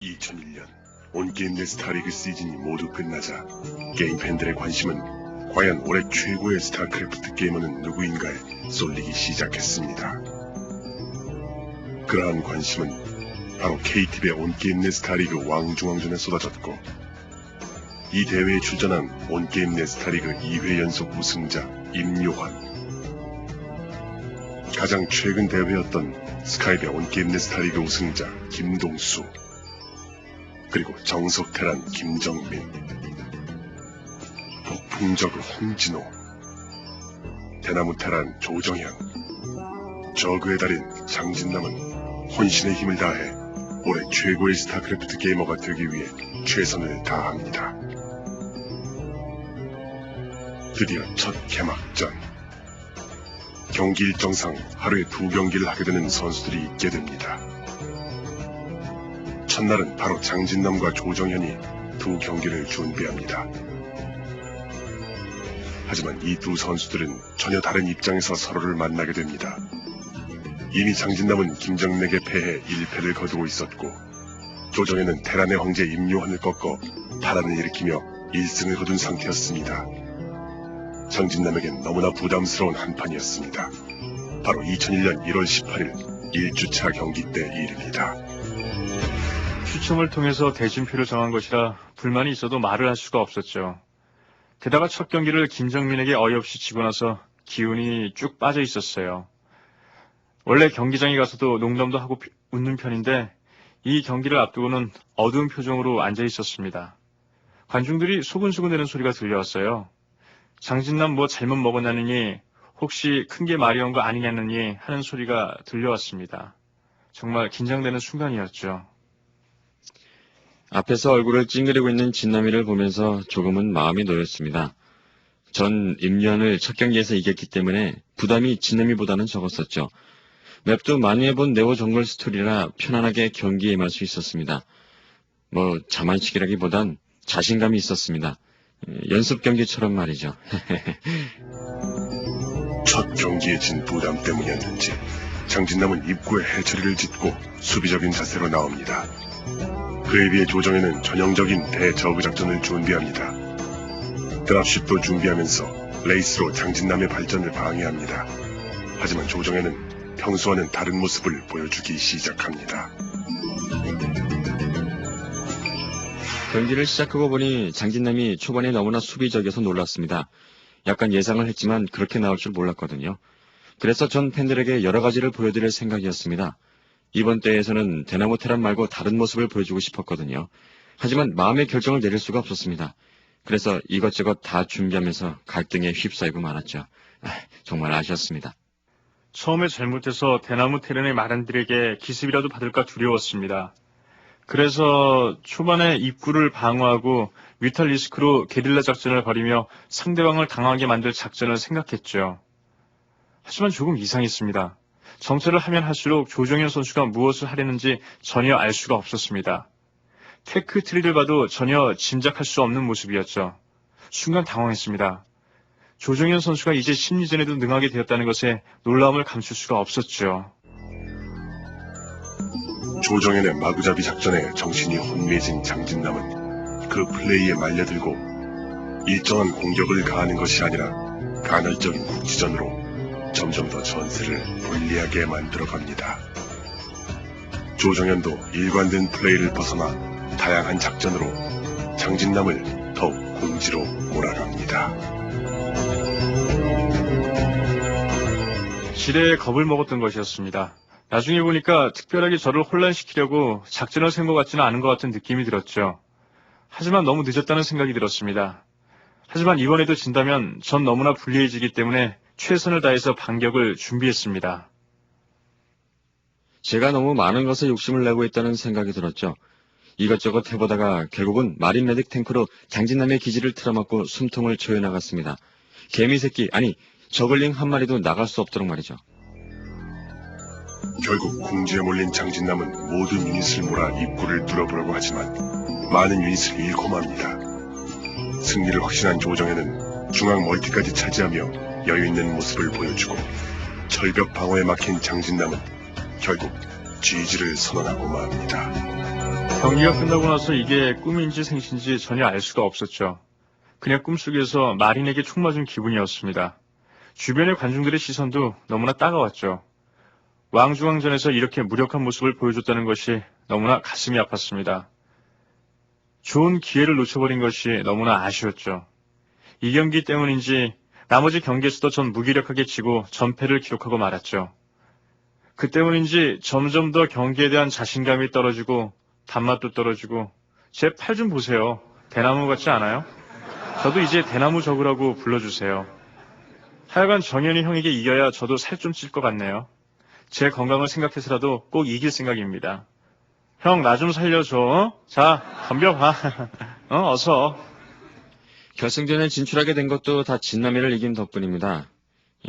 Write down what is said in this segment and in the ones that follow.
2001년 온게임 내 스타리그 시즌이 모두 끝나자 게임 팬들의 관심은 과연 올해 최고의 스타크래프트 게이머는 누구인가에 쏠리기 시작했습니다. 그러한 관심은 바로 KT의 온게임 내 스타리그 왕중왕전에 쏟아졌고, 이 대회에 출전한 온게임 내 스타리그 2회 연속 우승자 임요환, 가장 최근 대회였던 스카이배 온게임 내 스타리그 우승자 김동수, 그리고 정석테란 김정민, 폭풍저그 홍진호, 대나무테란 조정현, 저그의 달인 장진남은 혼신의 힘을 다해 올해 최고의 스타크래프트 게이머가 되기 위해 최선을 다합니다. 드디어 첫 개막전. 경기 일정상 하루에 2경기를 하게 되는 선수들이 있게 됩니다. 첫날은 바로 장진남과 조정현이 2경기를 준비합니다. 하지만 이 두 선수들은 전혀 다른 입장에서 서로를 만나게 됩니다. 이미 장진남은 김정맥에 패해 1패를 거두고 있었고, 조정현은 테란의 황제 임요환을 꺾어 파란을 일으키며 1승을 거둔 상태였습니다. 장진남에겐 너무나 부담스러운 한판이었습니다. 바로 2001년 1월 18일 1주차 경기 때 일입니다. 추첨을 통해서 대진표를 정한 것이라 불만이 있어도 말을 할 수가 없었죠. 게다가 첫 경기를 김정민에게 어이없이 지고 나서 기운이 쭉 빠져 있었어요. 원래 경기장에 가서도 농담도 하고 웃는 편인데 이 경기를 앞두고는 어두운 표정으로 앉아 있었습니다. 관중들이 소근소근대는 소리가 들려왔어요. 장진남 뭐 잘못 먹었냐느니, 혹시 큰 게 말이 온 거 아니냐느니 하는 소리가 들려왔습니다. 정말 긴장되는 순간이었죠. 앞에서 얼굴을 찡그리고 있는 진남이를 보면서 조금은 마음이 놓였습니다. 전 임요환을 첫 경기에서 이겼기 때문에 부담이 진남이보다는 적었었죠. 맵도 많이 해본 네오 정글 스토리라 편안하게 경기에 임할 수 있었습니다. 자만식이라기보단 자신감이 있었습니다. 연습 경기처럼 말이죠. 첫 경기에 진 부담 때문이었는지 장진남은 입구에 해처리를 짓고 수비적인 자세로 나옵니다. 그에 비해 조정현은 전형적인 대저그 작전을 준비합니다. 드랍쉽도 준비하면서 레이스로 장진남의 발전을 방해합니다. 하지만 조정현은 평소와는 다른 모습을 보여주기 시작합니다. 경기를 시작하고 보니 장진남이 초반에 너무나 수비적이어서 놀랐습니다. 약간 예상을 했지만 그렇게 나올 줄 몰랐거든요. 그래서 전 팬들에게 여러 가지를 보여드릴 생각이었습니다. 이번 대회에서는 대나무 테란 말고 다른 모습을 보여주고 싶었거든요. 하지만 마음의 결정을 내릴 수가 없었습니다. 그래서 이것저것 다 준비하면서 갈등에 휩싸이고 말았죠. 정말 아쉬웠습니다. 처음에 잘못해서 대나무 테란의 마란들에게 기습이라도 받을까 두려웠습니다. 그래서 초반에 입구를 방어하고 뮤탈리스크로 게릴라 작전을 벌이며 상대방을 당하게 만들 작전을 생각했죠. 하지만 조금 이상했습니다. 정찰을 하면 할수록 조정현 선수가 무엇을 하려는지 전혀 알 수가 없었습니다. 테크 트리를 봐도 전혀 짐작할 수 없는 모습이었죠. 순간 당황했습니다. 조정현 선수가 이제 심리전에도 능하게 되었다는 것에 놀라움을 감출 수가 없었죠. 조정현의 마구잡이 작전에 정신이 혼미해진 장진남은 그 플레이에 말려들고 일정한 공격을 가하는 것이 아니라 간헐적인 국지전으로 점점 더 전세를 불리하게 만들어갑니다. 조정현도 일관된 플레이를 벗어나 다양한 작전으로 장진남을 더욱 궁지로 몰아갑니다. 지레에 겁을 먹었던 것이었습니다. 나중에 보니까 특별하게 저를 혼란시키려고 작전을 센 것 같지는 않은 것 같은 느낌이 들었죠. 하지만 너무 늦었다는 생각이 들었습니다. 하지만 이번에도 진다면 전 너무나 불리해지기 때문에 최선을 다해서 반격을 준비했습니다. 제가 너무 많은 것에 욕심을 내고 있다는 생각이 들었죠. 이것저것 해보다가 결국은 마린 메딕 탱크로 장진남의 기지를 틀어막고 숨통을 조여나갔습니다. 개미새끼, 아니 저글링 한 마리도 나갈 수 없도록 말이죠. 결국 궁지에 몰린 장진남은 모든 유닛을 몰아 입구를 뚫어보려고 하지만 많은 유닛을 잃고 맙니다. 승리를 확신한 조정현은 중앙 멀티까지 차지하며 여유있는 모습을 보여주고, 철벽 방어에 막힌 장진남은 결국 GG를 선언하고 맙니다. 경기가 끝나고 나서 이게 꿈인지 생신지 전혀 알 수가 없었죠. 그냥 꿈속에서 마린에게 총 맞은 기분이었습니다. 주변의 관중들의 시선도 너무나 따가웠죠. 왕중왕전에서 이렇게 무력한 모습을 보여줬다는 것이 너무나 가슴이 아팠습니다. 좋은 기회를 놓쳐버린 것이 너무나 아쉬웠죠. 이 경기 때문인지 나머지 경기에서도 전 무기력하게 지고 전패를 기록하고 말았죠. 그 때문인지 점점 더 경기에 대한 자신감이 떨어지고 단맛도 떨어지고 제 팔 좀 보세요. 대나무 같지 않아요? 저도 이제 대나무 적으라고 불러주세요. 하여간 정현이 형에게 이겨야 저도 살 좀 찔 것 같네요. 제 건강을 생각해서라도 꼭 이길 생각입니다. 형, 나 좀 살려줘. 자, 덤벼봐. 어서. 결승전에 진출하게 된 것도 다 진남이를 이긴 덕분입니다.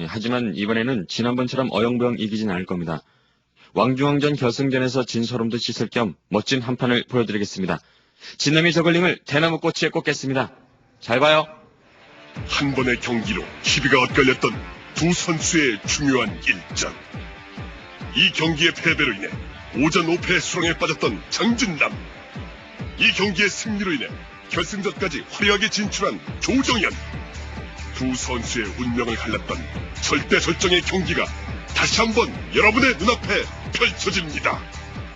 하지만 이번에는 지난번처럼 어영부영 이기진 않을 겁니다. 왕중왕전 결승전에서 진소름도 씻을 겸 멋진 한 판을 보여드리겠습니다. 진남이 저글링을 대나무 꼬치에 꽂겠습니다. 잘 봐요. 한 번의 경기로 희비가 엇갈렸던 두 선수의 중요한 일전. 이 경기의 패배로 인해 오전 5패 수렁에 빠졌던 장진남. 이 경기의 승리로 인해 결승전까지 화려하게 진출한 조정현. 두 선수의 운명을 갈랐던 절대절정의 경기가 다시 한번 여러분의 눈앞에 펼쳐집니다.